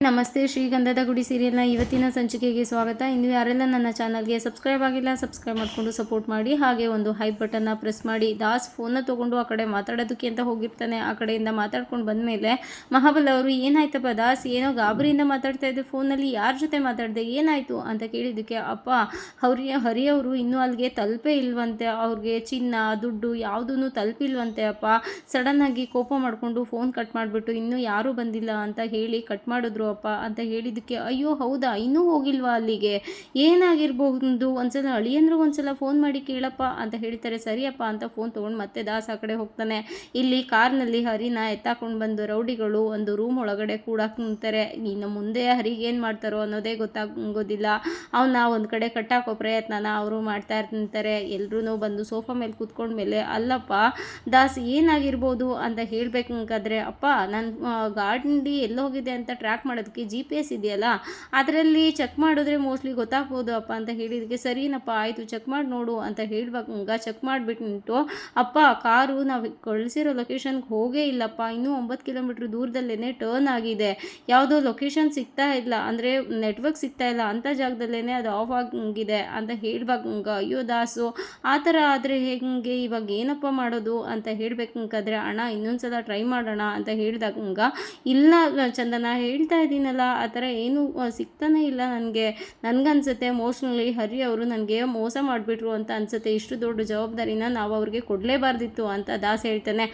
ನಮಸ್ತೆ. ಶ್ರೀಗಂಧದ ಗುಡಿ ಸೀರಿಯಲ್ನ ಇವತ್ತಿನ ಸಂಚಿಕೆಗೆ ಸ್ವಾಗತ. ಇನ್ನು ಯಾರೆಲ್ಲ ನನ್ನ ಚಾನಲ್ಗೆ ಸಬ್ಸ್ಕ್ರೈಬ್ ಆಗಿಲ್ಲ ಸಬ್ಸ್ಕ್ರೈಬ್ ಮಾಡಿಕೊಂಡು ಸಪೋರ್ಟ್ ಮಾಡಿ, ಹಾಗೆ ಒಂದು ಹೈ ಬಟನ್ನ ಪ್ರೆಸ್ ಮಾಡಿ. ದಾಸ್ ಫೋನ್ನ ತೊಗೊಂಡು ಆ ಕಡೆ ಮಾತಾಡೋದಕ್ಕೆ ಅಂತ ಹೋಗಿರ್ತಾನೆ. ಆ ಕಡೆಯಿಂದ ಮಾತಾಡ್ಕೊಂಡು ಬಂದಮೇಲೆ ಮಹಾಬಲ ಅವರು, ಏನಾಯ್ತಪ್ಪ ದಾಸ್, ಏನೋ ಗಾಬರಿಯಿಂದ ಮಾತಾಡ್ತಾ ಇದ್ದೆ, ಫೋನಲ್ಲಿ ಯಾರ ಜೊತೆ ಮಾತಾಡಿದೆ, ಏನಾಯಿತು ಅಂತ ಕೇಳಿದ್ದಕ್ಕೆ, ಅಪ್ಪ ಹರಿಯವರು ಇನ್ನೂ ಅಲ್ಲಿಗೆ ತಲುಪೇ ಇಲ್ವಂತೆ, ಅವ್ರಿಗೆ ಚಿನ್ನ ದುಡ್ಡು ಯಾವುದೂ ತಲುಪಿಲ್ವಂತೆ ಅಪ್ಪ. ಸಡನ್ನಾಗಿ ಕೋಪ ಮಾಡಿಕೊಂಡು ಫೋನ್ ಕಟ್ ಮಾಡಿಬಿಟ್ಟು ಇನ್ನೂ ಯಾರೂ ಬಂದಿಲ್ಲ ಅಂತ ಹೇಳಿ ಕಟ್ ಮಾಡಿದ್ರು ಅಪ್ಪ ಅಂತ ಹೇಳಿದ್ದಕ್ಕೆ, ಅಯ್ಯೋ ಹೌದಾ, ಇನ್ನೂ ಹೋಗಿಲ್ವಾ ಅಲ್ಲಿಗೆ, ಏನಾಗಿರ್ಬಹುದು, ಒಂದ್ಸಲ ಅಳಿಯಂದ್ರು ಒಂದ್ಸಲ ಫೋನ್ ಮಾಡಿ ಕೇಳಪ್ಪ ಅಂತ ಹೇಳ್ತಾರೆ. ಸರಿಯಪ್ಪ ಅಂತ ಫೋನ್ ತೊಗೊಂಡು ಮತ್ತೆ ದಾಸ್ ಆ ಕಡೆ ಹೋಗ್ತಾನೆ. ಇಲ್ಲಿ ಕಾರ್ನಲ್ಲಿ ಹರಿನ ಎತ್ತಾಕೊಂಡು ಬಂದು ರೌಡಿಗಳು ಒಂದು ರೂಮ್ ಒಳಗಡೆ ಕೂಡ ನಿಂತಾರೆ. ಇನ್ನು ಮುಂದೆ ಹರಿಗೆ ಏನು ಮಾಡ್ತಾರೋ ಅನ್ನೋದೇ ಗೊತ್ತಾಗೋದಿಲ್ಲ. ಅವನ್ನ ಒಂದು ಕಡೆ ಕಟ್ಟಾಕೋ ಪ್ರಯತ್ನನ ಅವರು ಮಾಡ್ತಾ ಇರ್ತಾರೆ. ಎಲ್ಲರೂ ಬಂದು ಸೋಫಾ ಮೇಲೆ ಕೂತ್ಕೊಂಡ್ಮೇಲೆ, ಅಲ್ಲಪ್ಪ ದಾಸ್ ಏನಾಗಿರ್ಬೋದು ಅಂತ ಹೇಳ್ಬೇಕಾದ್ರೆ, ಅಪ್ಪ ನನ್ನ ಗಾಡಿ ಎಲ್ಲೋಗಿದೆ ಅಂತ ಟ್ರ್ಯಾಕ್ ಮಾಡೋದಕ್ಕೆ GPS ಇದೆಯಲ್ಲ, ಅದರಲ್ಲಿ ಚೆಕ್ ಮಾಡಿದ್ರೆ ಮೋಸ್ಟ್ಲಿ ಗೊತ್ತಾಗ್ಬೋದು ಅಪ್ಪ ಅಂತ ಹೇಳಿದಕ್ಕೆ, ಸರಿನಪ್ಪ ಆಯಿತು ಚೆಕ್ ಮಾಡಿ ನೋಡು ಅಂತ ಹೇಳುವಾಗ ಚೆಕ್ ಮಾಡಿಬಿಟ್ಟು, ಅಪ್ಪ ಕಾರು ನಾವು ಕಳಿಸಿರೋ ಲೊಕೇಶನ್ಗೆ ಹೋಗೇ ಇಲ್ಲಪ್ಪ, ಇನ್ನೂ 9 ಕಿಲೋಮೀಟ್ರ್ ದೂರದಲ್ಲೇ ಟರ್ನ್ ಆಗಿದೆ, ಯಾವುದೋ ಲೊಕೇಶನ್ ಸಿಗ್ತಾ ಇಲ್ಲ, ಅಂದರೆ ನೆಟ್ವರ್ಕ್ ಸಿಗ್ತಾ ಇಲ್ಲ ಅಂಥ ಜಾಗದಲ್ಲೇ ಅದು ಆಫ್ ಆಗಿದೆ ಅಂತ ಹೇಳುವಾಗ, ಅಯ್ಯೋ ದಾಸು ಆ ಥರ ಆದರೆ ಹೇಗೆ, ಇವಾಗ ಏನಪ್ಪ ಮಾಡೋದು ಅಂತ ಹೇಳಬೇಕಾದ್ರೆ, ಅಣ್ಣ ಇನ್ನೊಂದ್ಸಲ ಟ್ರೈ ಮಾಡೋಣ ಅಂತ ಹೇಳಿದಾಗ, ಇಲ್ಲ ಚಂದನ ಹೇಳ್ತಾ ಇದ್ದೀನಲ್ಲ, ಆ ಥರ ಏನೂ ಸಿಗ್ತಾನೆ ಇಲ್ಲ ನನಗನ್ಸುತ್ತೆ ಮೋಸ್ಟ್ಲಿ ಹರಿ ಅವರು ನನಗೆ ಮೋಸ ಮಾಡಿಬಿಟ್ರು ಅಂತ ಅನಿಸುತ್ತೆ, ಇಷ್ಟು ದೊಡ್ಡ ಜವಾಬ್ದಾರಿನ ನಾವು ಅವ್ರಿಗೆ ಕೊಡಲೇಬಾರ್ದಿತ್ತು ಅಂತ ದಾಸ್ ಹೇಳ್ತಾನೆ.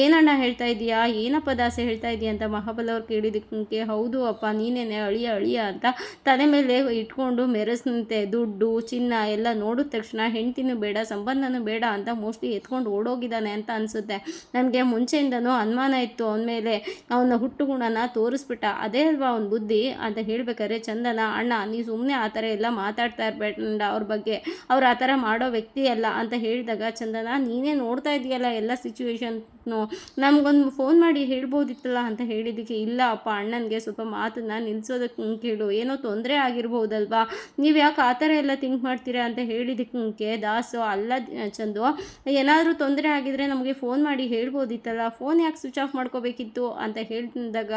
ಏನಣ್ಣ ಹೇಳ್ತಾ ಇದೀಯಾ, ಏನಪ್ಪ ದಾಸೆ ಹೇಳ್ತಾ ಇದೀಯ ಅಂತ ಮಹಾಬಲ ಅವ್ರು ಕೇಳಿದ್ದಕ್ಕೆ, ಹೌದು ಅಪ್ಪ ನೀನೇನೆ ಅಳಿಯ ಅಂತ ತಲೆ ಮೇಲೆ ಇಟ್ಕೊಂಡು ಮೆರೆಸ್ನಂತೆ, ದುಡ್ಡು ಚಿನ್ನ ಎಲ್ಲ ನೋಡಿದ ತಕ್ಷಣ ಹೆಂಡ್ತಿನೂ ಬೇಡ ಸಂಬಂಧನೂ ಬೇಡ ಅಂತ ಮೋಸ್ಟ್ಲಿ ಎತ್ಕೊಂಡು ಓಡೋಗಿದ್ದಾನೆ ಅಂತ ಅನಿಸುತ್ತೆ. ನನಗೆ ಮುಂಚೆಯಿಂದನೂ ಅನುಮಾನ ಇತ್ತು ಅವನ ಮೇಲೆ, ಅವನ ಹುಟ್ಟು ಗುಣನ ತೋರಿಸ್ಬಿಟ್ಟ, ಅದೇ ಅಲ್ವಾ ಅವ್ನ ಬುದ್ಧಿ ಅಂತ ಹೇಳ್ಬೇಕಾದ್ರೆ, ಚಂದನ ಅಣ್ಣ ನೀವು ಸುಮ್ಮನೆ ಆ ಥರ ಎಲ್ಲ ಮಾತಾಡ್ತಾ ಇರಬೇಡ ಅವ್ರ ಬಗ್ಗೆ, ಅವ್ರು ಆ ಥರ ಮಾಡೋ ವ್ಯಕ್ತಿ ಅಲ್ಲ ಅಂತ ಹೇಳಿದಾಗ, ಚಂದನ ನೀನೇ ನೋಡ್ತಾ ಇದೆಯಲ್ಲ ಎಲ್ಲ ಸಿಚುವೇಶನ್ನು, ನಮಗೊಂದು ಫೋನ್ ಮಾಡಿ ಹೇಳ್ಬೋದಿತ್ತಲ್ಲ ಅಂತ ಹೇಳಿದ್ದಕ್ಕೆ, ಇಲ್ಲ ಅಪ್ಪ ಅಣ್ಣನಿಗೆ ಸ್ವಲ್ಪ ಮಾತನ್ನು ನಿಲ್ಲಿಸೋದಕ್ಕೆ ಕೇಳು, ಏನೋ ತೊಂದರೆ ಆಗಿರ್ಬೋದಲ್ವಾ, ನೀವು ಯಾಕೆ ಆ ಥರ ಎಲ್ಲ ಥಿಂಕ್ ಮಾಡ್ತೀರಾ ಅಂತ ಹೇಳಿದ್ದಕ್ಕೆ ದಾಸು, ಅಲ್ಲ ಚಂದು ಏನಾದರೂ ತೊಂದರೆ ಆಗಿದ್ರೆ ನಮಗೆ ಫೋನ್ ಮಾಡಿ ಹೇಳ್ಬೋದಿತ್ತಲ್ಲ, ಫೋನ್ ಯಾಕೆ ಸ್ವಿಚ್ ಆಫ್ ಮಾಡ್ಕೋಬೇಕಿತ್ತು ಅಂತ ಹೇಳಿದಾಗ,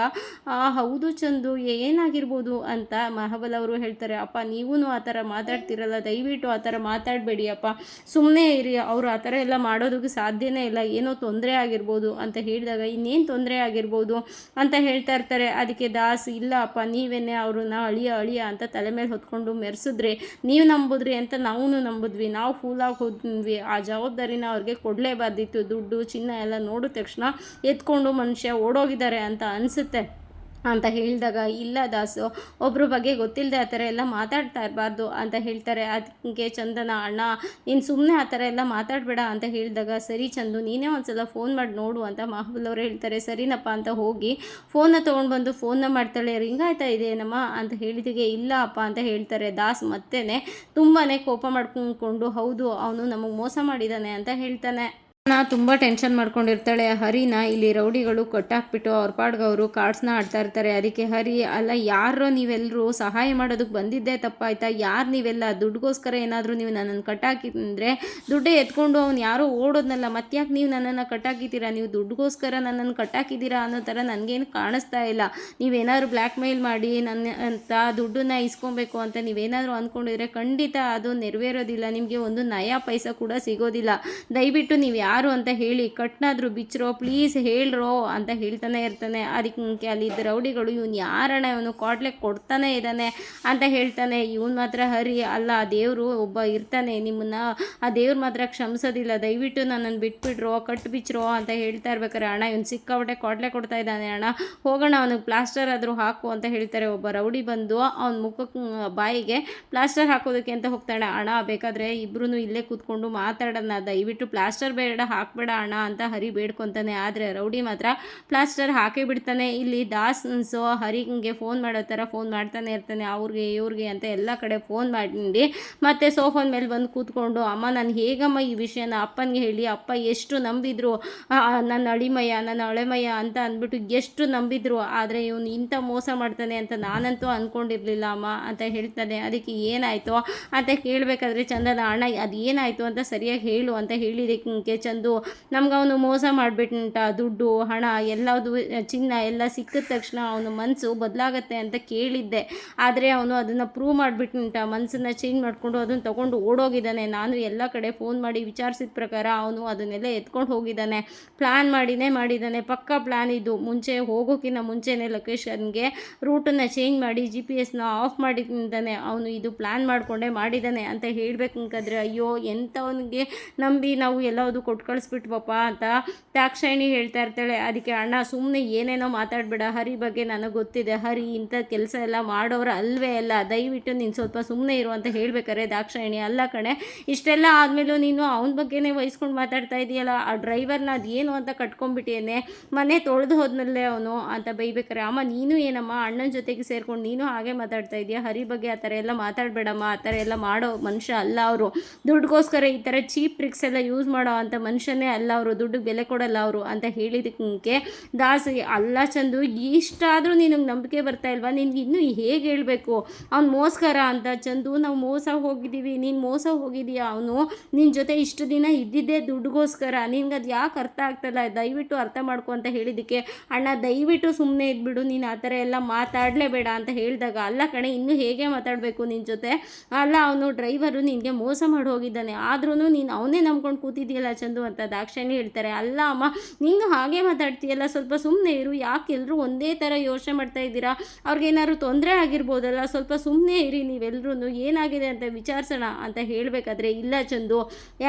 ಹೌದು ಚಂದು ಏನಾಗಿರ್ಬೋದು ಅಂತ ಮಹಾಬಲ ಅವರು ಹೇಳ್ತಾರೆ. ಅಪ್ಪ ನೀವೂ ಆ ಥರ ಮಾತಾಡ್ತಿರಲ್ಲ, ದಯವಿಟ್ಟು ಆ ಥರ ಮಾತಾಡಬೇಡಿ ಅಪ್ಪ, ಸುಮ್ಮನೆ ಇರಿ, ಅವರು ಆ ಥರ ಎಲ್ಲ ಮಾಡೋದಕ್ಕೆ ಸಾಧ್ಯನೇ ಇಲ್ಲ, ಏನೋ ತೊಂದರೆ ಆಗಿರ್ಬೋದು ಅಂತ ಹೇಳಿದಾಗ, ಇನ್ನೇನು ತೊಂದರೆ ಆಗಿರ್ಬೋದು ಅಂತ ಹೇಳ್ತಾ ಇರ್ತಾರೆ. ಅದಕ್ಕೆ ದಾಸ್, ಇಲ್ಲ ಅಪ್ಪ ನೀವೇನೆ ಅವ್ರನ್ನ ಅಳಿಯ ಅಂತ ತಲೆ ಮೇಲೆ ಹೊತ್ಕೊಂಡು ಮೆರೆಸಿದ್ರಿ, ನೀವು ನಂಬುದ್ರಿ ಅಂತ ನಾವು ನಂಬಿದ್ವಿ, ನಾವು ಫೂಲಾಗಿ ಹೋದ್ವಿ, ಆ ಜವಾಬ್ದಾರಿನ ಅವ್ರಿಗೆ ಕೊಡಲೇಬಾರ್ದಿತ್ತು, ದುಡ್ಡು ಚಿನ್ನ ಎಲ್ಲ ನೋಡಿದ ತಕ್ಷಣ ಎತ್ಕೊಂಡು ಮನುಷ್ಯ ಓಡೋಗಿದ್ದಾರೆ ಅಂತ ಅನಿಸುತ್ತೆ ಅಂತ ಹೇಳಿದಾಗ, ಇಲ್ಲ ದಾಸು ಒಬ್ಬರ ಬಗ್ಗೆ ಗೊತ್ತಿಲ್ಲದೆ ಆ ಥರ ಎಲ್ಲ ಮಾತಾಡ್ತಾ ಇರಬಾರ್ದು ಅಂತ ಹೇಳ್ತಾರೆ. ಅದಕ್ಕೆ ಚಂದನ, ಅಣ್ಣ ನೀನು ಸುಮ್ಮನೆ ಆ ಥರ ಎಲ್ಲ ಮಾತಾಡಬೇಡ ಅಂತ ಹೇಳಿದಾಗ, ಸರಿ ಚಂದು ನೀನೇ ಒಂದ್ಸಲ ಫೋನ್ ಮಾಡಿ ನೋಡು ಅಂತ ಮಹಾಬಲ್ ಅವರು ಹೇಳ್ತಾರೆ. ಸರಿನಪ್ಪ ಅಂತ ಹೋಗಿ ಫೋನ್ನ ತೊಗೊಂಡು ಬಂದು ಫೋನ್ನ ಮಾಡ್ತಾಳೆ. ರಿಂಗ್ ಆಯ್ತಾ ಇದೇನಮ್ಮ ಅಂತ ಹೇಳಿದಿಗೆ, ಇಲ್ಲ ಅಪ್ಪ ಅಂತ ಹೇಳ್ತಾರೆ. ದಾಸ್ ಮತ್ತೇ ತುಂಬಾ ಕೋಪ ಮಾಡ್ಕೊಂಡು, ಹೌದು ಅವನು ನಮಗೆ ಮೋಸ ಮಾಡಿದ್ದಾನೆ ಅಂತ ಹೇಳ್ತಾನೆ. ತುಂಬ ಟೆನ್ಷನ್ ಮಾಡ್ಕೊಂಡಿರ್ತಾಳೆ. ಹರಿನ ಇಲ್ಲಿ ರೌಡಿಗಳು ಕಟ್ಟಾಕ್ಬಿಟ್ಟು ಅವ್ರ ಪಾಡ್ಗೆ ಅವರು ಕಾರ್ಡ್ಸ್ನ ಆಡ್ತಾ ಇರ್ತಾರೆ. ಅದಕ್ಕೆ ಹರಿ, ಅಲ್ಲ ಯಾರೋ ನೀವೆಲ್ಲರೂ ಸಹಾಯ ಮಾಡೋದಕ್ಕೆ ಬಂದಿದ್ದೇ ತಪ್ಪಾಯ್ತಾ, ಯಾರು ನೀವೆಲ್ಲ ದುಡ್ಡುಗೋಸ್ಕರ ಏನಾದರೂ ನೀವು ನನ್ನನ್ನು ಕಟ್ಟಾಕಿದ್ರೆ, ದುಡ್ಡೇ ಎತ್ಕೊಂಡು ಅವ್ನು ಯಾರೋ ಓಡೋದ್ನಲ್ಲ, ಮತ್ತ್ಯಾಕೆ ನೀವು ನನ್ನನ್ನು ಕಟ್ಟಾಕಿದ್ದೀರಾ, ನೀವು ದುಡ್ಡುಗೋಸ್ಕರ ನನ್ನನ್ನು ಕಟ್ಟಾಕಿದ್ದೀರಾ ಅನ್ನೋ ಥರ ನನಗೇನು ಕಾಣಿಸ್ತಾ ಇಲ್ಲ, ನೀವೇನಾದರೂ ಬ್ಲ್ಯಾಕ್ ಮೇಲ್ ಮಾಡಿ ನನ್ನ ಅಂತ ದುಡ್ಡನ್ನ ಇಸ್ಕೊಬೇಕು ಅಂತ ನೀವೇನಾದರೂ ಅಂದ್ಕೊಂಡಿದ್ರೆ ಖಂಡಿತ ಅದು ನೆರವೇರೋದಿಲ್ಲ, ನಿಮಗೆ ಒಂದು ನಯಾ ಪೈಸಾ ಕೂಡ ಸಿಗೋದಿಲ್ಲ, ದಯವಿಟ್ಟು ನೀವು ಯಾರು ಅಂತ ಹೇಳಿ ಕಟ್ನಾದರೂ ಬಿಚ್ಚರೋ ಪ್ಲೀಸ್ ಹೇಳ್ರೋ ಅಂತ ಹೇಳ್ತಾನೆ ಇರ್ತಾನೆ. ಅದಕ್ಕೆ ಅಲ್ಲಿದ್ದ ರೌಡಿಗಳು, ಇವನು ಯಾರಣ್ಣ ಇವನು ಕಾಟ್ಲೆ ಕೊಡ್ತಾನೆ ಇದ್ದಾನೆ ಅಂತ ಹೇಳ್ತಾನೆ. ಇವನು ಮಾತ್ರ ಹರಿ, ಅಲ್ಲ ದೇವರು ಒಬ್ಬ ಇರ್ತಾನೆ, ನಿಮ್ಮನ್ನು ಆ ದೇವ್ರು ಮಾತ್ರ ಕ್ಷಮಿಸೋದಿಲ್ಲ, ದಯವಿಟ್ಟು ನನ್ನನ್ನು ಬಿಟ್ಬಿಡ್ರೋ ಕಟ್ಟು ಬಿಚ್ಚರೋ ಅಂತ ಹೇಳ್ತಾ ಇರ್ಬೇಕಾರೆ, ಅಣ್ಣ ಇವನು ಸಿಕ್ಕಾಬಿಟ್ಟೆ ಕಾಟ್ಲೆ ಕೊಡ್ತಾ ಇದ್ದಾನೆ ಅಣ್ಣ, ಹೋಗೋಣ ಅವನಿಗೆ ಪ್ಲಾಸ್ಟರ್ ಆದರೂ ಹಾಕು ಅಂತ ಹೇಳ್ತಾರೆ. ಒಬ್ಬ ರೌಡಿ ಬಂದು ಅವನ ಮುಖಕ್ಕೆ ಬಾಯಿಗೆ ಪ್ಲಾಸ್ಟರ್ ಹಾಕೋದಕ್ಕೆ ಅಂತ ಹೋಗ್ತಾನೆ. ಅಣ್ಣ ಬೇಕಾದರೆ ಇಬ್ಬರೂ ಇಲ್ಲೇ ಕೂತ್ಕೊಂಡು ಮಾತಾಡೋಣ, ದಯವಿಟ್ಟು ಪ್ಲಾಸ್ಟರ್ ಬೇಡ ಹಾಕಬೇಡ ಅಣ್ಣ ಅಂತ ಹರಿ ಬೇಡ್ಕೊತಾನೆ. ಆದರೆ ರೌಡಿ ಮಾತ್ರ ಪ್ಲಾಸ್ಟರ್ ಹಾಕೇ ಬಿಡ್ತಾನೆ. ಇಲ್ಲಿ ದಾಸು ಹರಿಗೆ ಫೋನ್ ಮಾಡೋ ಥರ ಫೋನ್ ಮಾಡ್ತಾನೆ ಇರ್ತಾನೆ, ಅವ್ರಿಗೆ ಇವ್ರಿಗೆ ಅಂತ ಎಲ್ಲ ಕಡೆ ಫೋನ್ ಮಾಡಿ ಮತ್ತೆ ಸೋಫಾನ ಮೇಲೆ ಬಂದು ಕೂತ್ಕೊಂಡು, ಅಮ್ಮ ನಾನು ಹೇಗಮ್ಮ ಈ ವಿಷಯನ ಅಪ್ಪನಿಗೆ ಹೇಳಿ, ಅಪ್ಪ ಎಷ್ಟು ನಂಬಿದ್ರು, ನನ್ನ ಅಳೆಮಯ್ಯ ಅಂತ ಅಂದ್ಬಿಟ್ಟು ಎಷ್ಟು ನಂಬಿದ್ರು, ಆದರೆ ಇವನು ಇಂಥ ಮೋಸ ಮಾಡ್ತಾನೆ ಅಂತ ನಾನಂತೂ ಅಂದ್ಕೊಂಡಿರಲಿಲ್ಲ ಅಮ್ಮ ಅಂತ ಹೇಳ್ತಾನೆ. ಅದಕ್ಕೆ ಏನಾಯಿತು ಅಂತ ಕೇಳಬೇಕಾದ್ರೆ ಚಂದನ, ಅಣ್ಣ ಅದು ಏನಾಯಿತು ಅಂತ ಸರಿಯಾಗಿ ಹೇಳು ಅಂತ ಹೇಳಿದಕ್ಕೆ ಚಂದು, ನಮ್ಗೆ ಅವನು ಮೋಸ ಮಾಡಿಬಿಟ್ಟ, ದುಡ್ಡು ಹಣ ಎಲ್ಲದು ಚಿನ್ನ ಎಲ್ಲ ಸಿಕ್ಕಿದ ತಕ್ಷಣ ಅವನು ಮನಸ್ಸು ಬದಲಾಗತ್ತೆ ಅಂತ ಕೇಳಿದ್ದೆ. ಆದರೆ ಅವನು ಅದನ್ನು ಪ್ರೂವ್ ಮಾಡಿಬಿಟ್ಟ, ಮನಸ್ಸನ್ನು ಚೇಂಜ್ ಮಾಡಿಕೊಂಡು ಅದನ್ನು ತೊಗೊಂಡು ಓಡೋಗಿದ್ದಾನೆ. ನಾನು ಎಲ್ಲ ಕಡೆ ಫೋನ್ ಮಾಡಿ ವಿಚಾರಿಸಿದ ಪ್ರಕಾರ ಅವನು ಅದನ್ನೆಲ್ಲ ಎತ್ಕೊಂಡು ಹೋಗಿದ್ದಾನೆ. ಪ್ಲ್ಯಾನ್ ಮಾಡಿದ್ದಾನೆ, ಪಕ್ಕಾ ಪ್ಲ್ಯಾನ್ ಇದು. ಮುಂಚೆ ಹೋಗೋಕ್ಕಿಂತ ಮುಂಚೆನೇ ಲೊಕೇಶನ್ಗೆ ರೂಟನ್ನು ಚೇಂಜ್ ಮಾಡಿ GPS ಆಫ್ ಮಾಡಿದ್ದಾನೆ. ಅವನು ಇದು ಪ್ಲ್ಯಾನ್ ಮಾಡಿಕೊಂಡೇ ಮಾಡಿದ್ದಾನೆ ಅಂತ ಹೇಳಬೇಕಂದ್ರೆ ಅಯ್ಯೋ ಎಂಥವನಿಗೆ ನಂಬಿ ನಾವು ಎಲ್ಲವುದು ಕೊಟ್ಟು ಕಳಿಸ್ಬಿಟ್ವಪ್ಪ ಅಂತ ದಾಕ್ಷಾಯಿಣಿ ಹೇಳ್ತಾ ಇರ್ತಾಳೆ. ಅದಕ್ಕೆ ಅಣ್ಣ ಸುಮ್ಮನೆ ಏನೇನೋ ಮಾತಾಡಬೇಡ, ಹರಿ ಬಗ್ಗೆ ನನಗೆ ಗೊತ್ತಿದೆ, ಹರಿ ಇಂಥ ಕೆಲಸ ಎಲ್ಲ ಮಾಡೋರು ಅಲ್ವೇ ಅಲ್ಲ, ದಯವಿಟ್ಟು ನೀನು ಸ್ವಲ್ಪ ಸುಮ್ಮನೆ ಇರು ಅಂತ ಹೇಳ್ಬೇಕಾರೆ ದಾಕ್ಷಾಯಿಣಿ ಅಲ್ಲ ಕಣೆ, ಇಷ್ಟೆಲ್ಲ ಆದಮೇಲೂ ನೀನು ಅವನ ಬಗ್ಗೆನೇ ವಹಿಸ್ಕೊಂಡು ಮಾತಾಡ್ತಾ ಇದೆಯಲ್ಲ, ಆ ಡ್ರೈವರ್ನ ಅದೇನು ಅಂತ ಕಟ್ಕೊಂಡ್ಬಿಟ್ಟಿಯೇನೆ, ಮನೆ ತೊಳೆದು ಹೋದ್ನಲ್ಲೇ ಅವನು ಅಂತ ಬೈಬೇಕಾರೆ ಅಮ್ಮ ನೀನು ಏನಮ್ಮ ಅಣ್ಣನ ಜೊತೆಗೆ ಸೇರ್ಕೊಂಡು ನೀನು ಹಾಗೆ ಮಾತಾಡ್ತಾ ಇದೆಯಾ, ಹರಿ ಬಗ್ಗೆ ಆ ಥರ ಎಲ್ಲ ಮಾತಾಡಬೇಡಮ್ಮ, ಆ ಥರ ಎಲ್ಲ ಮಾಡೋ ಮನುಷ್ಯ ಅಲ್ಲ ಅವರು, ದುಡ್ಡುಗೋಸ್ಕರ ಈ ಥರ ಚೀಪ್ ಟ್ರಿಕ್ಸ್ ಎಲ್ಲ ಯೂಸ್ ಮಾಡೋ ಅಂಥ ಮನುಷ್ಯನೇ ಅಲ್ಲ ಅವರು, ದುಡ್ಡಿಗೆ ಬೆಲೆ ಕೊಡಲ್ಲ ಅವರು ಅಂತ ಹೇಳಿದಕ್ಕೆ ದಾಸ್ ಅಲ್ಲ ಚಂದು, ಇಷ್ಟಾದರೂ ನಿನಗೆ ನಂಬಿಕೆ ಬರ್ತಾ ಇಲ್ವಾ, ನಿನ್ಗೆ ಇನ್ನೂ ಹೇಗೆ ಹೇಳಬೇಕು, ಅವ್ನು ಮೋಸ್ಕರ ಅಂತ. ಚಂದು ನಾವು ಮೋಸ ಹೋಗಿದ್ದೀವಿ, ನೀನು ಮೋಸ ಹೋಗಿದೀಯಾ, ಅವನು ನಿನ್ನ ಜೊತೆ ಇಷ್ಟು ದಿನ ಇದ್ದಿದ್ದೇ ದುಡ್ಡುಗೋಸ್ಕರ, ನಿನ್ಗೆ ಅದು ಯಾಕೆ ಅರ್ಥ ಆಗ್ತಲ್ಲ, ದಯವಿಟ್ಟು ಅರ್ಥ ಮಾಡ್ಕೊ ಅಂತ ಹೇಳಿದ್ದಕ್ಕೆ ಅಣ್ಣ ದಯವಿಟ್ಟು ಸುಮ್ಮನೆ ಇದ್ಬಿಡು, ನೀನು ಆ ಥರ ಎಲ್ಲ ಮಾತಾಡಲೇಬೇಡ ಅಂತ ಹೇಳಿದಾಗ ಅಲ್ಲ ಕಣೆ ಇನ್ನೂ ಹೇಗೆ ಮಾತಾಡಬೇಕು ನಿನ್ನ ಜೊತೆ, ಅಲ್ಲ ಅವನು ಡ್ರೈವರು ನಿನಗೆ ಮೋಸ ಮಾಡಿ ಹೋಗಿದ್ದಾನೆ, ಆದ್ರೂ ನೀನು ಅವನೇ ನಂಬ್ಕೊಂಡು ಕೂತಿದ್ದೀಯಲ್ಲ ಚಂದು ಅಂತ ದಾಕ್ಷಾಯಿಣಿ ಹೇಳ್ತಾರೆ. ಅಲ್ಲ ಅಮ್ಮ ನೀನು ಹಾಗೆ ಮಾತಾಡ್ತೀಯಲ್ಲ, ಸ್ವಲ್ಪ ಸುಮ್ಮನೆ ಇರು, ಯಾಕೆ ಎಲ್ಲರೂ ಒಂದೇ ಥರ ಯೋಚನೆ ಮಾಡ್ತಾ ಇದ್ದೀರಾ, ಅವ್ರಿಗೇನಾದ್ರು ತೊಂದರೆ ಆಗಿರ್ಬೋದಲ್ಲ, ಸ್ವಲ್ಪ ಸುಮ್ಮನೆ ಇರಿ ನೀವೆಲ್ಲರೂ, ಏನಾಗಿದೆ ಅಂತ ವಿಚಾರಿಸೋಣ ಅಂತ ಹೇಳಬೇಕಾದ್ರೆ ಇಲ್ಲ ಚಂದು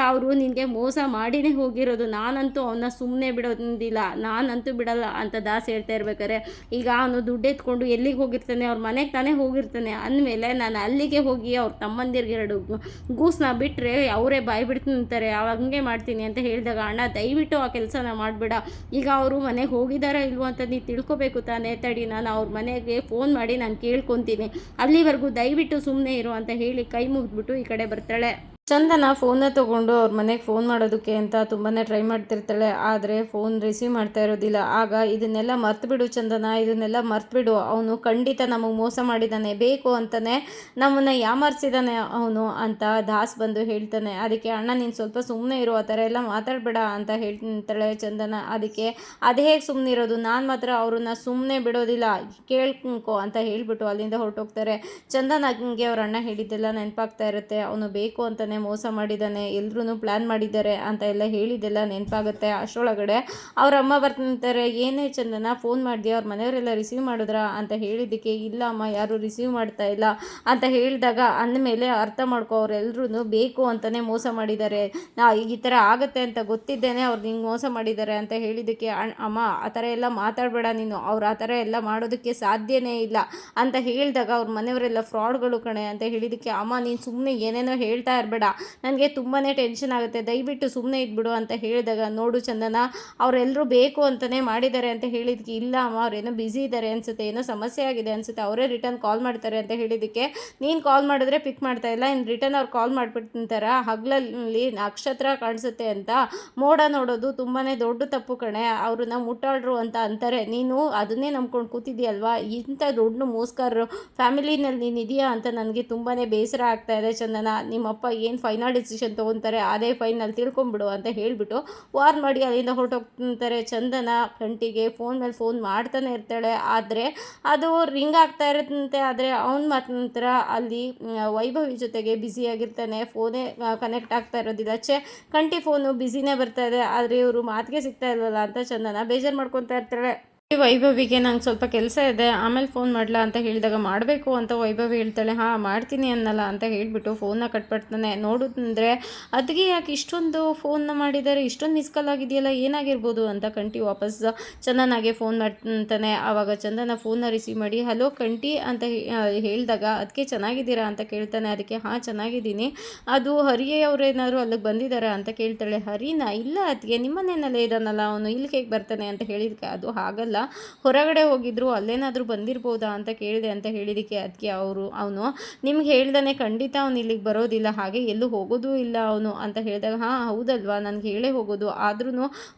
ಅವರು ನಿನಗೆ ಮೋಸ ಮಾಡಿನೇ ಹೋಗಿರೋದು, ನಾನಂತೂ ಅವನ್ನ ಸುಮ್ಮನೆ ಬಿಡೋದಿಲ್ಲ, ನಾನಂತೂ ಬಿಡಲ್ಲ ಅಂತ ದಾಸ್ ಹೇಳ್ತಾ ಇರ್ಬೇಕಾರೆ ಈಗ ಅವನು ದುಡ್ಡು ಎತ್ಕೊಂಡು ಎಲ್ಲಿಗೆ ಹೋಗಿರ್ತಾನೆ, ಅವ್ರ ಮನೆಗೆ ತಾನೇ ಹೋಗಿರ್ತಾನೆ ಅಂದಮೇಲೆ ನಾನು ಅಲ್ಲಿಗೆ ಹೋಗಿ ಅವ್ರ ತಮ್ಮಂದಿರಿಗೆ 2 ಗೂಸನ್ನ ಬಿಟ್ಟರೆ ಅವರೇ ಬಾಯಿ ಬಿಡ್ತಿರ್ತಾರೆ, ಹಂಗೆ ಮಾಡ್ತೀನಿ ಅಂತ ಹೇಳಿದಾಗ ಅಣ್ಣ ದಯವಿಟ್ಟು ಆ ಕೆಲಸನ ಮಾಡಬೇಡ, ಈಗ ಅವರು ಮನೆಗೆ ಹೋಗಿದ್ದಾರಾ ಇಲ್ವೋ ಅಂತ ನೀನು ತಿಳ್ಕೊಬೇಕು ತಾನೇ, ತಡಿ ನಾನು ಅವ್ರ ಮನೆಗೆ ಫೋನ್ ಮಾಡಿ ನಾನು ಕೇಳ್ಕೊತೀನಿ, ಅಲ್ಲಿವರೆಗೂ ದಯವಿಟ್ಟು ಸುಮ್ಮನೆ ಇರು ಅಂತ ಹೇಳಿ ಕೈ ಮುಗಿದ್ಬಿಟ್ಟು ಈ ಕಡೆ ಬರ್ತಾಳೆ. ಚಂದನ ಫೋನ್ನ ತೊಗೊಂಡು ಅವ್ರ ಮನೆಗೆ ಫೋನ್ ಮಾಡೋದಕ್ಕೆ ಅಂತ ತುಂಬಾ ಟ್ರೈ ಮಾಡ್ತಿರ್ತಾಳೆ, ಆದರೆ ಫೋನ್ ರಿಸೀವ್ ಮಾಡ್ತಾ ಇರೋದಿಲ್ಲ. ಆಗ ಇದನ್ನೆಲ್ಲ ಮರ್ತುಬಿಡು ಚಂದನ, ಇದನ್ನೆಲ್ಲ ಮರ್ತುಬಿಡು, ಅವನು ಖಂಡಿತ ನಮಗೆ ಮೋಸ ಮಾಡಿದ್ದಾನೆ, ಬೇಕು ಅಂತಲೇ ನಮ್ಮನ್ನು ಯಾಮಾರಿಸಿದ್ದಾನೆ ಅವನು ಅಂತ ದಾಸ್ ಬಂದು ಹೇಳ್ತಾನೆ. ಅದಕ್ಕೆ ಅಣ್ಣ ನೀನು ಸ್ವಲ್ಪ ಸುಮ್ಮನೆ ಇರು, ಆ ಥರ ಎಲ್ಲ ಮಾತಾಡಬೇಡ ಅಂತ ಹೇಳ್ತಾಳೆ ಚಂದನ. ಅದಕ್ಕೆ ಅದು ಹೇಗೆ ಸುಮ್ಮನೆ ಇರೋದು, ನಾನು ಮಾತ್ರ ಅವ್ರನ್ನ ಸುಮ್ಮನೆ ಬಿಡೋದಿಲ್ಲ, ಕೇಳ್ಕೊ ಅಂತ ಹೇಳಿಬಿಟ್ಟು ಅಲ್ಲಿಂದ ಹೊರಟೋಗ್ತಾರೆ. ಚಂದನಗೆ ಅವ್ರ ಅಣ್ಣ ಹೇಳಿದ್ದೆಲ್ಲ ನೆನಪಾಗ್ತಾ ಇರುತ್ತೆ, ಅವನು ಬೇಕು ಅಂತಲೇ ಮೋಸ ಮಾಡಿದ್ದಾನೆ, ಎಲ್ಲರೂ ಪ್ಲ್ಯಾನ್ ಮಾಡಿದ್ದಾರೆ ಅಂತ ಎಲ್ಲ ಹೇಳಿದ್ದೆಲ್ಲ ನೆನಪಾಗುತ್ತೆ. ಅಷ್ಟರೊಳಗಡೆ ಅವ್ರ ಅಮ್ಮ ಬರ್ತಾರೆ. ಏನೇ ಚಂದನ ಫೋನ್ ಮಾಡಿದ್ಯಾ, ಅವ್ರ ಮನೆಯವರೆಲ್ಲ ರಿಸೀವ್ ಮಾಡಿದ್ರಾ ಅಂತ ಹೇಳಿದ್ದಕ್ಕೆ ಇಲ್ಲ ಅಮ್ಮ ಯಾರು ರಿಸೀವ್ ಮಾಡ್ತಾ ಇಲ್ಲ ಅಂತ ಹೇಳಿದಾಗ ಅಂದಮೇಲೆ ಅರ್ಥ ಮಾಡ್ಕೊ ಅವರೆಲ್ಲರೂ ಬೇಕು ಅಂತಲೇ ಮೋಸ ಮಾಡಿದ್ದಾರೆ, ಈ ಥರ ಆಗುತ್ತೆ ಅಂತ ಗೊತ್ತಿದ್ದೇನೆ ಅವ್ರು ನಿಂಗೆ ಮೋಸ ಮಾಡಿದ್ದಾರೆ ಅಂತ ಹೇಳಿದ್ದಕ್ಕೆ ಅಮ್ಮ ಆ ಥರ ಎಲ್ಲ ಮಾತಾಡಬೇಡ ನೀನು, ಅವ್ರು ಆ ಥರ ಎಲ್ಲ ಮಾಡೋದಕ್ಕೆ ಸಾಧ್ಯನೇ ಇಲ್ಲ ಅಂತ ಹೇಳಿದಾಗ ಅವ್ರ ಮನೆಯವರೆಲ್ಲ ಫ್ರಾಡ್ಗಳು ಕಣೆ ಅಂತ ಹೇಳಿದ್ದಕ್ಕೆ ಅಮ್ಮ ನೀನು ಸುಮ್ಮನೆ ಏನೇನೋ ಹೇಳ್ತಾ ಇರಬೇಡ, ನನಗೆ ತುಂಬಾ ಟೆನ್ಷನ್ ಆಗುತ್ತೆ, ದಯವಿಟ್ಟು ಸುಮ್ಮನೆ ಇದ್ಬಿಡು ಅಂತ ಹೇಳಿದಾಗ ನೋಡು ಚಂದನ ಅವರೆಲ್ಲರೂ ಬೇಕು ಅಂತಲೇ ಮಾಡಿದ್ದಾರೆ ಅಂತ ಹೇಳಿದ್ದಕ್ಕೆ ಇಲ್ಲ ಅಮ್ಮ ಅವ್ರೇನೋ ಬ್ಯುಸಿ ಇದ್ದಾರೆ ಅನಿಸುತ್ತೆ, ಏನೋ ಸಮಸ್ಯೆ ಆಗಿದೆ ಅನಿಸುತ್ತೆ, ಅವರೇ ರಿಟರ್ನ್ ಕಾಲ್ ಮಾಡ್ತಾರೆ ಅಂತ ಹೇಳಿದ್ದಕ್ಕೆ ನೀನು ಕಾಲ್ ಮಾಡಿದ್ರೆ ಪಿಕ್ ಮಾಡ್ತಾ ಇಲ್ಲ, ಇನ್ನು ರಿಟರ್ನ್ ಅವ್ರು ಕಾಲ್ ಮಾಡಿಬಿಡ್ತಿಂತಾರ, ಹಗಲಲ್ಲಿ ನಕ್ಷತ್ರ ಕಾಣಿಸುತ್ತೆ ಅಂತ ಮೋಡ ನೋಡೋದು ತುಂಬಾ ದೊಡ್ಡ ತಪ್ಪು ಕಣೆ, ಅವ್ರನ್ನ ಮುಟ್ಟಾಡ್ರು ಅಂತ ಅಂತಾರೆ, ನೀನು ಅದನ್ನೇ ನಂಬ್ಕೊಂಡು ಕೂತಿದ್ದೀಯಲ್ವಾ, ಇಂಥ ದೊಡ್ಡ ಮೋಸ್ಕರು ಫ್ಯಾಮಿಲಿನಲ್ಲಿ ನೀನು ಇದೆಯಾ ಅಂತ ನನಗೆ ತುಂಬಾ ಬೇಸರ ಆಗ್ತಾ ಇದೆ ಚಂದನ, ನಿಮ್ಮಪ್ಪ ಏನು ಫೈನಲ್ ಡಿಸಿಷನ್ ತೊಗೊತಾರೆ ಅದೇ ಫೈನಲ್ ತಿಳ್ಕೊಂಬಿಡು ಅಂತ ಹೇಳಿಬಿಟ್ಟು ವಾರ್ ಮಾಡಿ ಅಲ್ಲಿಂದ ಹೊರಟೋಗ್ತಾರೆ. ಚಂದನ ಕಂಟಿಗೆ ಫೋನ್ ಮೇಲೆ ಫೋನ್ ಮಾಡ್ತಾನೆ ಇರ್ತಾಳೆ, ಆದರೆ ಅದು ರಿಂಗ್ ಆಗ್ತಾ ಇರುತ್ತೆ, ಆದರೆ ಅವ್ನು ಮಾತ್ರ ಅಲ್ಲಿ ವೈಭವಿ ಜೊತೆಗೆ ಬ್ಯುಸಿಯಾಗಿರ್ತಾನೆ, ಫೋನೇ ಕನೆಕ್ಟ್ ಆಗ್ತಾ ಇರೋದಿಲ್ಲ. ಕಂಟಿ ಫೋನು ಬ್ಯುಸಿನೇ ಬರ್ತಾ ಇದೆ, ಆದರೆ ಇವರು ಮಾತಿಗೆ ಸಿಗ್ತಾ ಇಲ್ವಲ್ಲ ಅಂತ ಚಂದನ ಬೇಜಾರು ಮಾಡ್ಕೊತಾ ಇರ್ತಾಳೆ. ವೈಭವಿಗೆ ನಂಗೆ ಸ್ವಲ್ಪ ಕೆಲಸ ಇದೆ ಆಮೇಲೆ ಫೋನ್ ಮಾಡಲಾ ಅಂತ ಹೇಳಿದಾಗ ಮಾಡಬೇಕು ಅಂತ ವೈಭವಿ ಹೇಳ್ತಾಳೆ. ಹಾಂ ಮಾಡ್ತೀನಿ ಅನ್ನಲ್ಲ ಅಂತ ಹೇಳಿಬಿಟ್ಟು ಫೋನ್ನ ಕಟ್ಬಿಡ್ತಾನೆ. ನೋಡಿದ್ರೆ ಅದಕ್ಕೆ ಯಾಕೆ ಇಷ್ಟೊಂದು ಫೋನ್ನ ಮಾಡಿದ್ದಾರೆ, ಇಷ್ಟೊಂದು ಮಿಸ್ ಕಾಲ್ ಆಗಿದೆಯಲ್ಲ, ಏನಾಗಿರ್ಬೋದು ಅಂತ ಕಂಟಿ ವಾಪಸ್ ಚಂದನಾಗೆ ಫೋನ್ ಮಾಡ್ತಾನೆ. ಆವಾಗ ಚಂದನ ಫೋನ್ನ ರಿಸೀವ್ ಮಾಡಿ ಹಲೋ ಕಂಟಿ ಅಂತ ಹೇಳಿದಾಗ ಅದಕ್ಕೆ ಚೆನ್ನಾಗಿದ್ದೀರಾ ಅಂತ ಕೇಳ್ತಾನೆ. ಅದಕ್ಕೆ ಹಾಂ ಚೆನ್ನಾಗಿದ್ದೀನಿ, ಅದು ಹರಿಯೇ ಅವರೇನಾದ್ರು ಅಲ್ಲಿಗೆ ಬಂದಿದ್ದಾರಾ ಅಂತ ಕೇಳ್ತಾಳೆ. ಹರಿನಾ? ಇಲ್ಲ ಅದಕ್ಕೆ ನಿಮ್ಮನೇನಲ್ಲೇ ಇದ್ದಾನಲ್ಲ ಅವನು, ಇಲ್ಲಿಗೆ ಹೇಗೆ ಬರ್ತಾನೆ ಅಂತ ಹೇಳಿದಕ್ಕೆ ಅದು ಹಾಗಲ್ಲ, ಹೊರಗಡೆ ಹೋಗಿದ್ರು, ಅಲ್ಲೇನಾದರೂ ಬಂದಿರ್ಬೋದಾ ಅಂತ ಕೇಳಿದೆ ಅಂತ ಹೇಳಿದಕ್ಕೆ ಅದಕ್ಕೆ ಅವನು ನಿಮ್ಗೆ ಹೇಳ್ದಾನೆ ಖಂಡಿತ ಅವ್ನು ಇಲ್ಲಿಗೆ ಬರೋದಿಲ್ಲ, ಹಾಗೆ ಎಲ್ಲೂ ಹೋಗೋದೂ ಇಲ್ಲ ಅವನು ಅಂತ ಹೇಳಿದಾಗ, ಹಾಂ ಹೌದಲ್ವಾ, ನನಗೆ ಹೇಳೇ ಹೋಗೋದು, ಆದ್ರೂ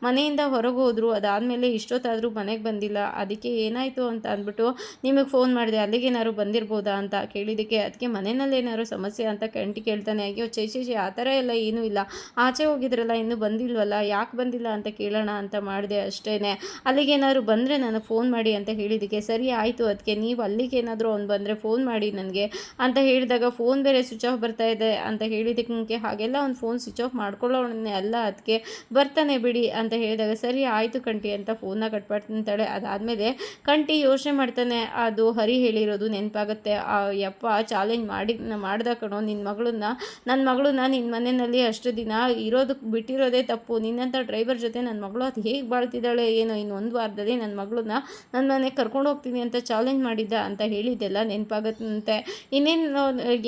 ಮನೆಯಿಂದ ಹೊರಗೆ ಹೋದ್ರು, ಅದಾದಮೇಲೆ ಇಷ್ಟೊತ್ತಾದರೂ ಮನೆಗೆ ಬಂದಿಲ್ಲ, ಅದಕ್ಕೆ ಏನಾಯಿತು ಅಂತ ಅಂದ್ಬಿಟ್ಟು ನಿಮಗೆ ಫೋನ್ ಮಾಡಿದೆ, ಅಲ್ಲಿಗೇನಾದ್ರು ಬಂದಿರ್ಬೋದಾ ಅಂತ ಕೇಳಿದ್ದಕ್ಕೆ ಅದಕ್ಕೆ ಮನೆಯಲ್ಲಿ ಏನಾದ್ರು ಸಮಸ್ಯೆ ಅಂತ ಕೇಳ್ತಾನೆ. ಅಯ್ಯೋ ಚೇ ಆ ಥರ ಎಲ್ಲ ಏನೂ ಇಲ್ಲ, ಆಚೆ ಹೋಗಿದ್ರಲ್ಲ ಇನ್ನೂ ಬಂದಿಲ್ವಲ್ಲ, ಯಾಕೆ ಬಂದಿಲ್ಲ ಅಂತ ಕೇಳೋಣ ಅಂತ ಮಾಡಿದೆ ಅಷ್ಟೇ, ಅಲ್ಲಿಗೇನಾದ್ರು ಬಂದರೆ ನನಗೆ ಫೋನ್ ಮಾಡಿ ಅಂತ ಹೇಳಿದ್ದಕ್ಕೆ ಸರಿ ಆಯಿತು, ಅದಕ್ಕೆ ನೀವು ಅಲ್ಲಿಗೇನಾದರೂ ಅವ್ನು ಬಂದರೆ ಫೋನ್ ಮಾಡಿ ನನಗೆ ಅಂತ ಹೇಳಿದಾಗ, ಫೋನ್ ಬೇರೆ ಸ್ವಿಚ್ ಆಫ್ ಬರ್ತಾ ಇದೆ ಅಂತ ಹೇಳಿದ್ದಕ್ಕೆ, ಹಾಗೆಲ್ಲ ಅವ್ನು ಫೋನ್ ಸ್ವಿಚ್ ಆಫ್ ಮಾಡ್ಕೊಳ್ಳೋಣೆ ಅಲ್ಲ, ಅದಕ್ಕೆ ಬರ್ತಾನೆ ಬಿಡಿ ಅಂತ ಹೇಳಿದಾಗ, ಸರಿ ಆಯಿತು ಕಂಟಿ ಅಂತ ಫೋನ್ನ ಕಟ್ ಮಾಡ್ತಾಳೆ. ಅದಾದಮೇಲೆ ಕಂಟಿ ಯೋಚನೆ ಮಾಡ್ತಾನೆ, ಅದು ಹರಿ ಹೇಳಿರೋದು ನೆನಪಾಗುತ್ತೆ, ಯಪ್ಪ ಚಾಲೆಂಜ್ ಮಾಡ್ದ ಕಣೋ ನನ್ನ ಮಗಳನ್ನ ನಿನ್ನ ಮನೆಯಲ್ಲಿ ಅಷ್ಟು ದಿನ ಇರೋದಕ್ಕೆ ಬಿಟ್ಟಿರೋದೇ ತಪ್ಪು, ನಿನ್ನಂಥ ಡ್ರೈವರ್ ಜೊತೆ ನನ್ನ ಮಗಳು ಅದು ಹೇಗೆ ಬಾಳ್ತಿದ್ದಾಳೆ ಏನೋ, ಇನ್ನೊಂದು ವಾರದಲ್ಲಿ ನನ್ನ ಮಗಳನ್ನ ನನ್ನ ಮನೆಗೆ ಕರ್ಕೊಂಡು ಹೋಗ್ತೀನಿ ಅಂತ ಚಾಲೆಂಜ್ ಮಾಡಿದ್ದ ಅಂತ ಹೇಳಿದ್ದೆಲ್ಲ ನೆನಪಾಗುತ್ತಂತೆ. ಇನ್ನೇನು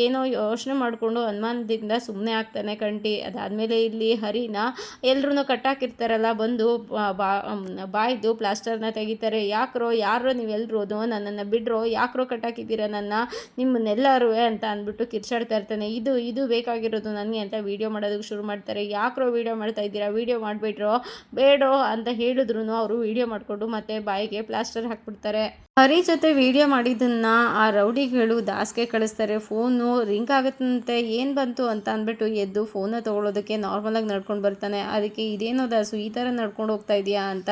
ಏನೋ ಯೋಚನೆ ಮಾಡಿಕೊಂಡು ಅನುಮಾನದಿಂದ ಸುಮ್ಮನೆ ಆಗ್ತಾನೆ ಕಂಟಿ. ಅದಾದಮೇಲೆ ಇಲ್ಲಿ ಹರಿನ ಎಲ್ಲರೂ ಕಟ್ಟಾಕಿರ್ತಾರಲ್ಲ, ಬಂದು ಬಾಯ್ದು ಪ್ಲಾಸ್ಟರ್ನ ತೆಗಿತಾರೆ. ಯಾರೋ ನೀವೆಲ್ಲರೂ ನನ್ನನ್ನು ಬಿಡ್ರೋ, ಯಾಕ್ರೋ ಕಟ್ಟಾಕಿದ್ದೀರಾ ನಿಮ್ಮನ್ನೆಲ್ಲರೂ ಅಂತ ಅಂದ್ಬಿಟ್ಟು ಕಿರ್ಚಾಡ್ತಾ ಇರ್ತಾನೆ. ಇದು ಬೇಕಾಗಿರೋದು ನನಗೆ ಅಂತ ವೀಡಿಯೋ ಮಾಡೋದಕ್ಕೆ ಶುರು ಮಾಡ್ತಾರೆ. ಯಾಕ್ರೋ ವೀಡಿಯೋ ಮಾಡ್ತಾ ಇದ್ದೀರಾ, ವೀಡಿಯೋ ಮಾಡಿಬಿಟ್ರೋ ಬೇಡೋ ಅಂತ ಹೇಳಿದ್ರು ಅವರು ವೀಡಿಯೋ ಮಾಡಿಕೊಂಡು ಮತ್ತೆ ಬಾಯಿಗೆ ಪ್ಲಾಸ್ಟರ್ ಹಾಕ್ಬಿಡ್ತಾರೆ. ಹರಿ ಜೊತೆ ವೀಡಿಯೋ ಮಾಡಿದ್ದನ್ನು ಆ ರೌಡಿಗಳು ದಾಸ್ಗೆ ಕಳಿಸ್ತಾರೆ. ಫೋನು ರಿಂಗ್ ಆಗುತ್ತಂತೆ, ಏನು ಬಂತು ಅಂತ ಅಂದ್ಬಿಟ್ಟು ಎದ್ದು ಫೋನ್ನ ತೊಗೊಳೋದಕ್ಕೆ ನಾರ್ಮಲಾಗಿ ನಡ್ಕೊಂಡು ಬರ್ತಾನೆ. ಅದಕ್ಕೆ ಇದೇನೋ ದಾಸು ಈ ಥರ ನಡ್ಕೊಂಡು ಹೋಗ್ತಾ ಇದೆಯಾ ಅಂತ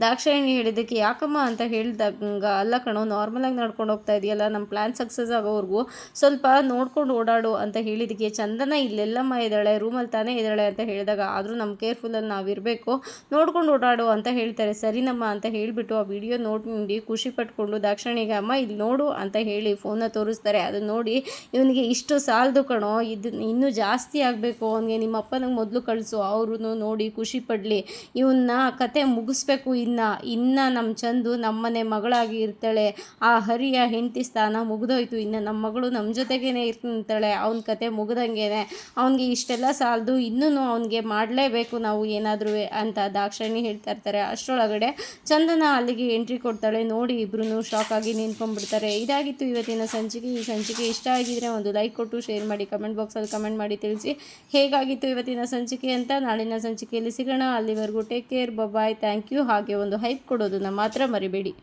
ದಾಕ್ಷಾಯಿಣಿ ಹೇಳಿದ್ದಕ್ಕೆ, ಯಾಕಮ್ಮ ಅಂತ ಹೇಳಿದಾಗ, ಅಲ್ಲ ಕಣೋ ನಾರ್ಮಲಾಗಿ ನಡ್ಕೊಂಡು ಹೋಗ್ತಾ ಇದೆಯಲ್ಲ, ನಮ್ಮ ಪ್ಲ್ಯಾನ್ ಸಕ್ಸಸ್ ಆಗೋವರೆಗೂ ಸ್ವಲ್ಪ ನೋಡ್ಕೊಂಡು ಓಡಾಡು ಅಂತ ಹೇಳಿದ್ದಕ್ಕೆ, ಚಂದನ ಇಲ್ಲೆಲ್ಲಮ್ಮ ಇದ್ದಾಳೆ, ರೂಮಲ್ಲಿ ತಾನೇ ಇದ್ದಾಳೆ ಅಂತ ಹೇಳಿದಾಗ, ಆದರೂ ನಮ್ಮ ಕೇರ್ಫುಲ್ಲಲ್ಲಿ ನಾವಿರಬೇಕು, ನೋಡ್ಕೊಂಡು ಓಡಾಡು ಅಂತ ಹೇಳ್ತಾರೆ. ಸರಿನಮ್ಮ ಅಂತ ಹೇಳಿಬಿಟ್ಟು ಆ ವಿಡಿಯೋ ನೋಡಿ ಖುಷಿ ಪಟ್ಕೊಂಡು ದಾಕ್ಷಾಯಿಣಿಗೆ, ಅಮ್ಮ ಇಲ್ಲಿ ನೋಡು ಅಂತ ಹೇಳಿ ಫೋನ್ನ ತೋರಿಸ್ತಾರೆ. ಅದನ್ನ ನೋಡಿ ಇವನಿಗೆ ಇಷ್ಟು ಸಾಲದು ಕಣೋ, ಇದು ಇನ್ನೂ ಜಾಸ್ತಿ ಆಗಬೇಕು, ಅವನಿಗೆ ನಿಮ್ಮ ಅಪ್ಪನಿಗೆ ಮೊದಲು ಕಳಿಸು, ಅವರು ನೋಡಿ ಖುಷಿ ಪಡಲಿ, ಇವನ್ನ ಕತೆ ಮುಗಿಸ್ಬೇಕು, ಇನ್ನು ನಮ್ಮ ಚಂದು ನಮ್ಮನೆ ಮಗಳಾಗಿ ಇರ್ತಾಳೆ, ಆ ಹರಿಯ ಹೆಂಡತಿ ಸ್ಥಾನ ಮುಗಿದೋಯ್ತು, ಇನ್ನು ನಮ್ಮ ಮಗಳು ನಮ್ಮ ಜೊತೆಗೇ ಇರ್ತಾಳೆ, ಅವನ ಕತೆ ಮುಗ್ದಂಗೆ, ಅವನಿಗೆ ಇಷ್ಟೆಲ್ಲ ಸಾಲದು, ಇನ್ನೂ ಅವನಿಗೆ ಮಾಡಲೇಬೇಕು ನಾವು ಏನಾದರೂ ಅಂತ ದಾಕ್ಷಾಯಿಣಿ ಹೇಳ್ತಾ ಇರ್ತಾರೆ. ಅಷ್ಟರೊಳಗಡೆ ಚಂದನ ಅಲ್ಲಿಗೆ ಎಂಟ್ರಿ ಕೊಡ್ತಾಳೆ. ನೋಡಿ ಇಬ್ರು ಶಾಕ್ ಆಗಿ ನಿಂತ್ಕೊಂಡ್ಬಿಡ್ತಾರೆ. ಇದಾಗಿತ್ತು ಇವತ್ತಿನ ಸಂಚಿಕೆ. ಈ ಸಂಚಿಕೆ ಇಷ್ಟ ಆಗಿದ್ರೆ ಒಂದು ಲೈಕ್ ಕೊಟ್ಟು ಶೇರ್ ಮಾಡಿ, ಕಮೆಂಟ್ ಬಾಕ್ಸಲ್ಲಿ ಕಮೆಂಟ್ ಮಾಡಿ ತಿಳಿಸಿ ಹೇಗಾಗಿತ್ತು ಇವತ್ತಿನ ಸಂಚಿಕೆ ಅಂತ. ನಾಳಿನ ಸಂಚಿಕೆಯಲ್ಲಿ ಸಿಗೋಣ, ಅಲ್ಲಿವರೆಗೂ take care, bye, thank you. ಹಾಗೆ ಒಂದು ಹೈಪ್ ಕೊಡೋದನ್ನು ಮಾತ್ರ ಮರಿಬೇಡಿ.